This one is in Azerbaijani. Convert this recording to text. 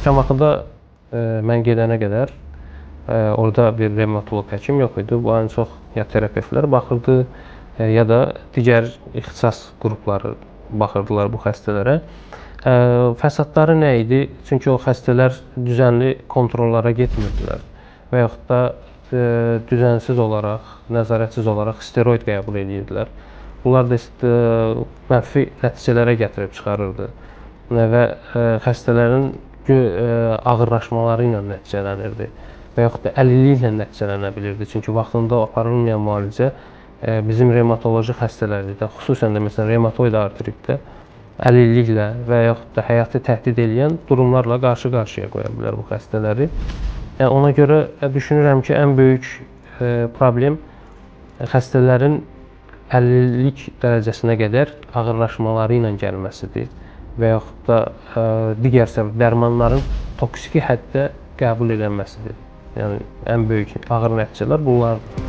Şamaxıda mən gedənə qədər orada bir revmatoloq həkim yox idi. Bu ən çox ya terapevtlər baxırdı, ya da digər ixtisas qrupları baxırdılar bu xəstələrə. Fəsadları nə idi? Çünki o xəstələr düzənli kontrollara getmirdilər və yaxud da düzənsiz olaraq, nəzarətsiz olaraq steroid qəbul edirdilər. Bunlar da mənfi nəticələrə gətirib çıxarırdı və xəstələrin ağırlaşmaları ilə nəticələnirdi və yaxud da əlilliklə nəticələnə bilirdi. Çünki vaxtında aparılmayan müalicə bizim revmatoloji xəstələrdə, xüsusən də məsələn revmatoid artritdə əlilliklə və yaxud da həyatı təhdid edən durumlarla qarşı-qarşıya qoya bilər bu xəstələri. Yəni ona görə düşünürəm ki, ən böyük problem xəstələrin əlillik dərəcəsinə qədər ağırlaşmaları ilə gəlməsidir və yaxud da digər dərmanların toksiki həddə qəbul edilməsidir. Yəni ən böyük ağır nəticələr bunlardır.